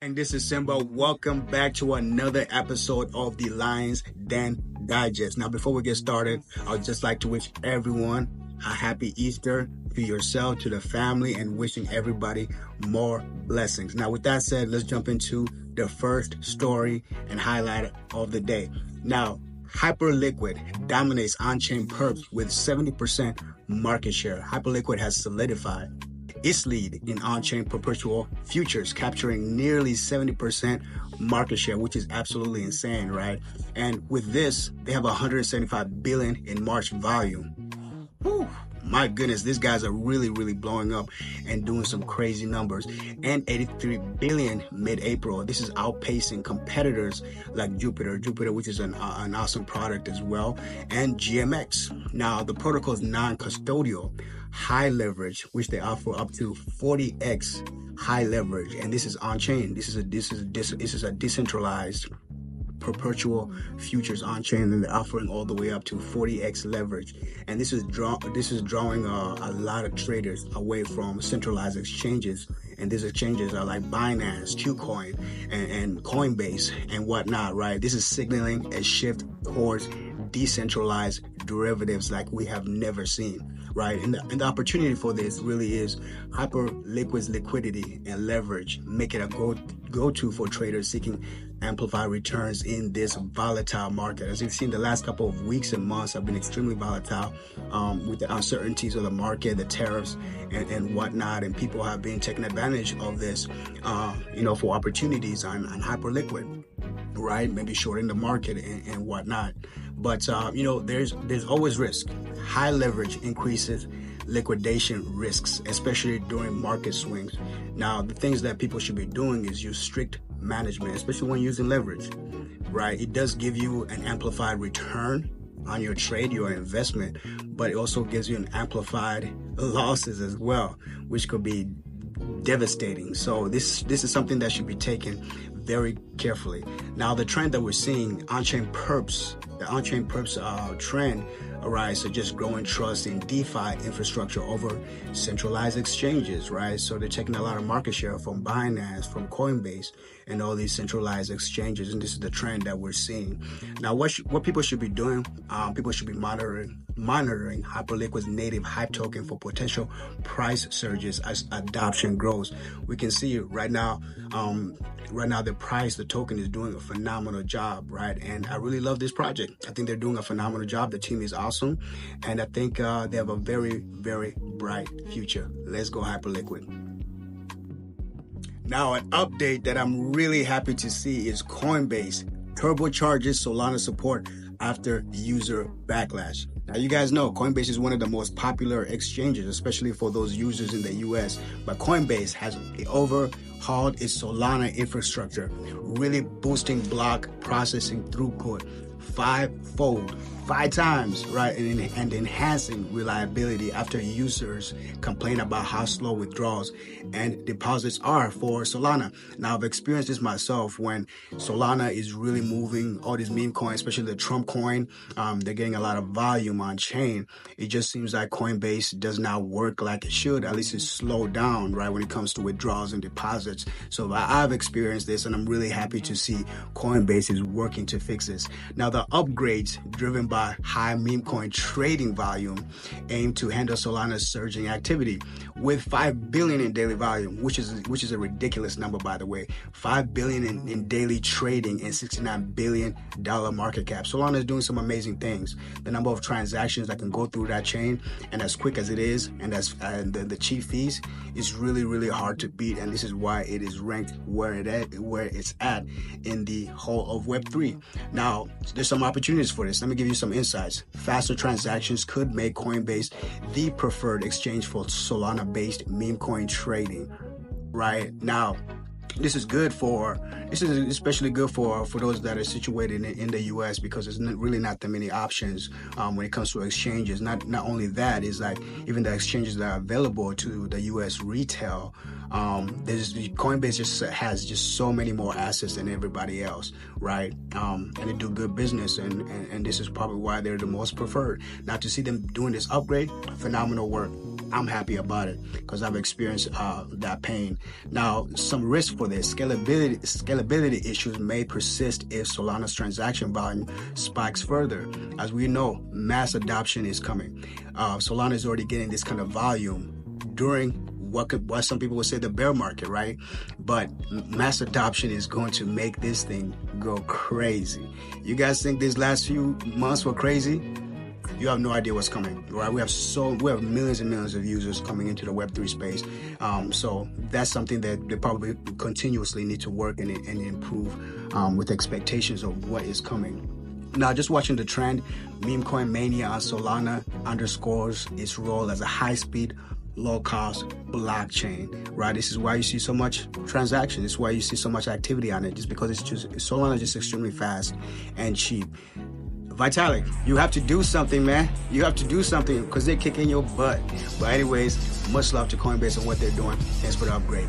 And this is Simba. Welcome back to another episode of the Lions Den Digest. Now, before we get started, I'd just like to wish everyone a happy Easter, to yourself, to the family, and wishing everybody more blessings. Now, with that said, let's jump into the first story and highlight of the day. Now, Hyperliquid dominates on-chain perps with 70% market share. Hyperliquid has solidified its lead in on-chain perpetual futures, capturing nearly 70% market share, which is absolutely insane, right? And with this, they have 175 billion in March volume. Whew. My goodness, these guys are really blowing up and doing some crazy numbers. And 83 billion mid-April. This is outpacing competitors like Jupiter, which is an awesome product as well, and GMX. Now, the protocol is non-custodial, high leverage, which they offer up to 40x high leverage, and this is on-chain. This is a decentralized perpetual futures on-chain, and they're offering all the way up to 40x leverage. And this is drawing a lot of traders away from centralized exchanges. And these exchanges are like Binance, Qcoin, and Coinbase and whatnot, right? This is signaling a shift towards decentralized derivatives like we have never seen, right? And the opportunity for this really is Hyperliquid's liquidity and leverage make it a go-to for traders seeking amplified returns in this volatile market. As you've seen, the last couple of weeks and months have been extremely volatile with the uncertainties of the market, the tariffs and whatnot, and people have been taking advantage of this, for opportunities on Hyperliquid, right? Maybe shorting the market and whatnot. But, there's always risk. High leverage increases liquidation risks, especially during market swings. Now, the things that people should be doing is use strict management, especially when using leverage, right? It does give you an amplified return on your trade, your investment, but it also gives you an amplified losses as well, which could be devastating. So this is something that should be taken very carefully. Now, the trend that we're seeing, the on-chain perps trend arise, so just growing trust in DeFi infrastructure over centralized exchanges, right? So they're taking a lot of market share from Binance, from Coinbase, and all these centralized exchanges, and this is the trend that we're seeing. Now, what people should be doing, people should be monitoring Hyperliquid's native hype token for potential price surges as adoption grows. We can see right now the token is doing a phenomenal job, right? And I really love this project. I think they're doing a phenomenal job. The team is awesome, and I think they have a very bright future. Let's go Hyperliquid. Now, an update that I'm really happy to see is Coinbase turbocharges Solana support after user backlash. Now, you guys know Coinbase is one of the most popular exchanges, especially for those users in the US. But Coinbase has overhauled its Solana infrastructure, really boosting block processing throughput five times, right? And enhancing reliability after users complain about how slow withdrawals and deposits are for Solana. Now, I've experienced this myself when Solana is really moving all these meme coins, especially the Trump coin. They're getting a lot of volume on chain. It just seems like Coinbase does not work like it should. At least it's slowed down, right, when it comes to withdrawals and deposits. So I've experienced this, and I'm really happy to see Coinbase is working to fix this. Now, the upgrades driven by high meme coin trading volume aim to handle Solana's surging activity with 5 billion in daily volume, which is a ridiculous number, by the way. 5 billion in daily trading and $69 billion market cap. Solana is doing some amazing things. The number of transactions that can go through that chain, and as quick as it is, and the cheap fees is really hard to beat, and this is why it is ranked where it's at in the whole of Web3. Now, there's some opportunities for this. Let me give you some insights. Faster transactions could make Coinbase the preferred exchange for Solana-based meme coin trading. Right now, this is especially good for those that are situated in the US, because there's really not that many options when it comes to exchanges. Not only that, is like even the exchanges that are available to the US retail, Coinbase has so many more assets than everybody else, right? And they do good business, and this is probably why they're the most preferred. Now, to see them doing this upgrade, phenomenal work. I'm happy about it because I've experienced that pain. Now, some risk for this scalability issues may persist if Solana's transaction volume spikes further. As we know, mass adoption is coming. Solana is already getting this kind of volume during what some people would say the bear market, right? But mass adoption is going to make this thing go crazy. You guys think these last few months were crazy? You have no idea what's coming, right? We have millions and millions of users coming into the Web3 space. So that's something that they probably continuously need to work and improve with expectations of what is coming. Now, just watching the trend, meme coin mania on Solana underscores its role as a high-speed, low-cost blockchain, right? This is why you see so much transaction. This is why you see so much activity on it, just because Solana is just extremely fast and cheap. Vitalik, you have to do something, man. You have to do something because they're kicking your butt. But anyways, much love to Coinbase and what they're doing. Thanks for the upgrade.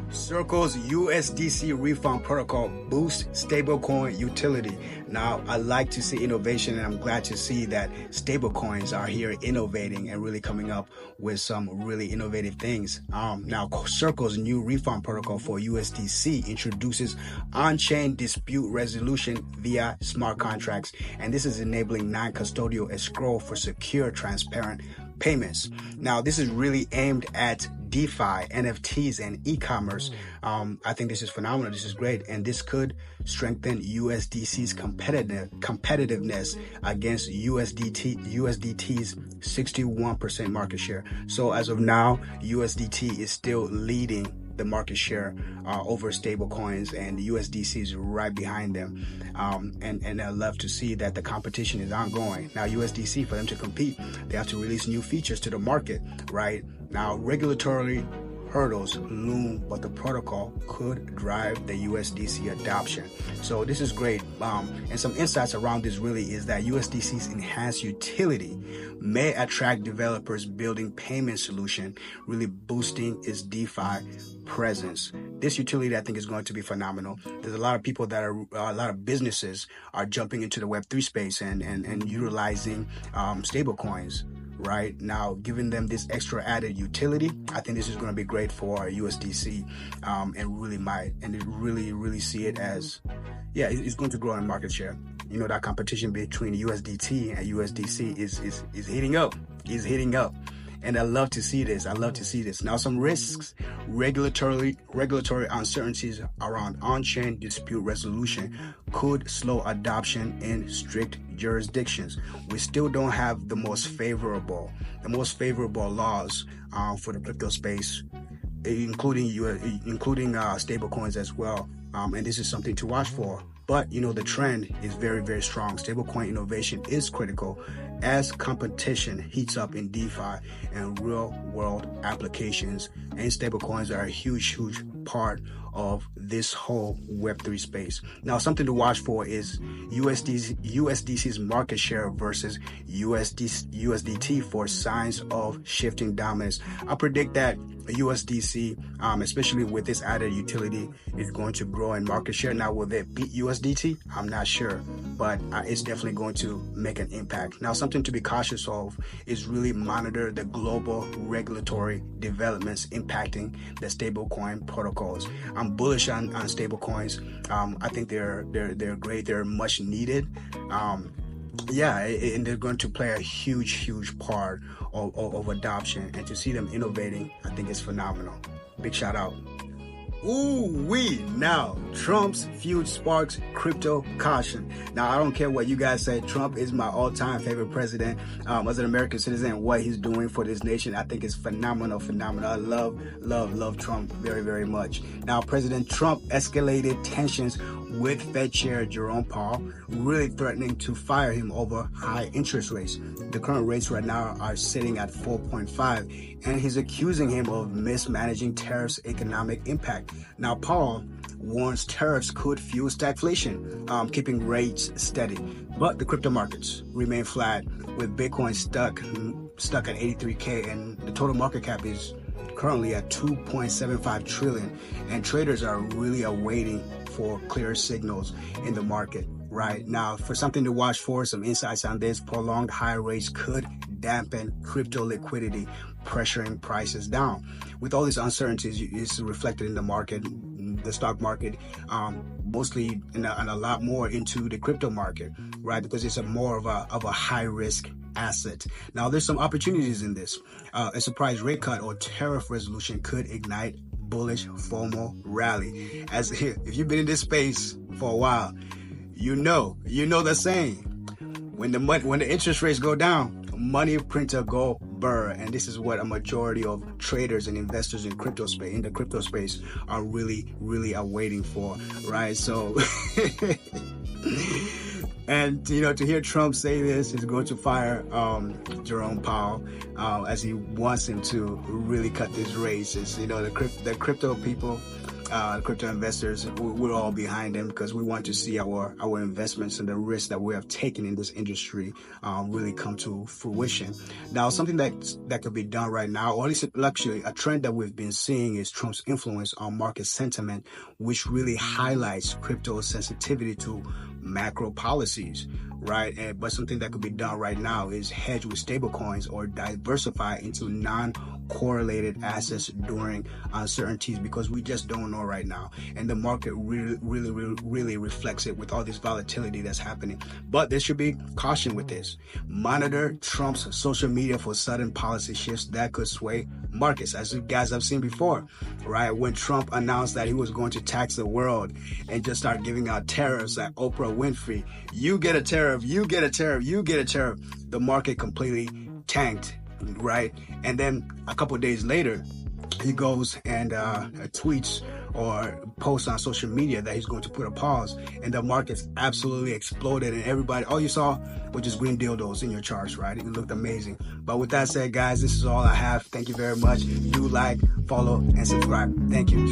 Circle's USDC refund protocol boosts stablecoin utility. Now, I like to see innovation, and I'm glad to see that stablecoins are here innovating and really coming up with some really innovative things. Now, Circle's new refund protocol for USDC introduces on-chain dispute resolution via smart contracts, and this is enabling non-custodial escrow for secure, transparent payments. Now, this is really aimed at DeFi, NFTs, and e-commerce. I think this is phenomenal. This is great, and this could strengthen USDC's competitiveness against USDT's 61% market share. So as of now, USDT is still leading the market share over stable coins, and the USDC is right behind them. And I love to see that the competition is ongoing. Now, USDC, for them to compete, they have to release new features to the market, right? Now, regulatory hurdles loom, but the protocol could drive the USDC adoption. So this is great. And some insights around this really is that USDC's enhanced utility may attract developers building payment solution, really boosting its DeFi presence. This utility, I think, is going to be phenomenal. There's a lot of people that are, a lot of businesses are jumping into the Web3 space and utilizing stable coins. Right now, giving them this extra added utility, I think this is going to be great for USDC, and really see it as, yeah, it's going to grow in market share. You know, that competition between USDT and USDC is heating up. Is heating up. And I love to see this. Now, some risks: regulatory uncertainties around on-chain dispute resolution could slow adoption in strict jurisdictions. We still don't have the most favorable laws for the crypto space, including stablecoins as well. And this is something to watch for. But, you know, the trend is very, very strong. Stablecoin innovation is critical as competition heats up in DeFi and real-world applications. And stablecoins are a huge part of this whole Web3 space. Now, something to watch for is USDC's market share versus USDT for signs of shifting dominance. I predict that USDC, especially with this added utility, is going to grow in market share. Now, will they beat USDT? I'm not sure, but it's definitely going to make an impact. Now, something to be cautious of is really monitor the global regulatory developments impacting the stablecoin protocols. I'm bullish on stablecoins. I think they're great. They're much needed. And they're going to play a huge part of adoption, and to see them innovating, I think it's phenomenal. Big shout out. Now, Trump's feud sparks crypto caution. Now, I don't care what you guys say. Trump is my all-time favorite president. As an American citizen, what he's doing for this nation, I think is phenomenal. I love Trump very, very much. Now, President Trump escalated tensions with Fed Chair Jerome Powell, really threatening to fire him over high interest rates. The current rates right now are sitting at 4.5, and he's accusing him of mismanaging tariffs' economic impact. Now, Powell warns tariffs could fuel stagflation, keeping rates steady. But the crypto markets remain flat, with Bitcoin stuck at 83K, and the total market cap is currently at 2.75 trillion, and traders are really awaiting for clear signals in the market. Right now, for something to watch for, some insights on this: prolonged high rates could dampen crypto liquidity, pressuring prices down. With all these uncertainties, it's reflected in the market, the stock market, mostly and a lot more into the crypto market, right? Because it's more of a high risk asset. Now, there's some opportunities in this. A surprise rate cut or tariff resolution could ignite bullish FOMO rally. As if you've been in this space for a while, you know the saying: when the interest rates go down, money printer go burr. And this is what a majority of traders and investors in the crypto space are really waiting for, right? So and to hear Trump say this is going to fire Jerome Powell, as he wants him to really cut these rates. The crypto people, crypto investors, we're all behind them, because we want to see our investments and the risks that we have taken in this industry really come to fruition. Now, something that could be done right now, or at least actually a trend that we've been seeing, is Trump's influence on market sentiment, which really highlights crypto sensitivity to macro policies, right? But something that could be done right now is hedge with stablecoins or diversify into non-correlated assets during uncertainties, because we just don't know right now, and the market really reflects it with all this volatility that's happening. But there should be caution with this. Monitor Trump's social media for sudden policy shifts that could sway markets, as you guys have seen before, right? When Trump announced that he was going to tax the world and just start giving out tariffs like Oprah Winfrey, you get a tariff, you get a tariff, you get a tariff, the market completely tanked, right? And then a couple of days later, he goes and tweets or posts on social media that he's going to put a pause, and the markets absolutely exploded, and everybody, all you saw was just green dildos in your charts, right? It looked amazing. But with that said, guys, this is all I have. Thank you very much. Do like, follow, and subscribe. Thank you.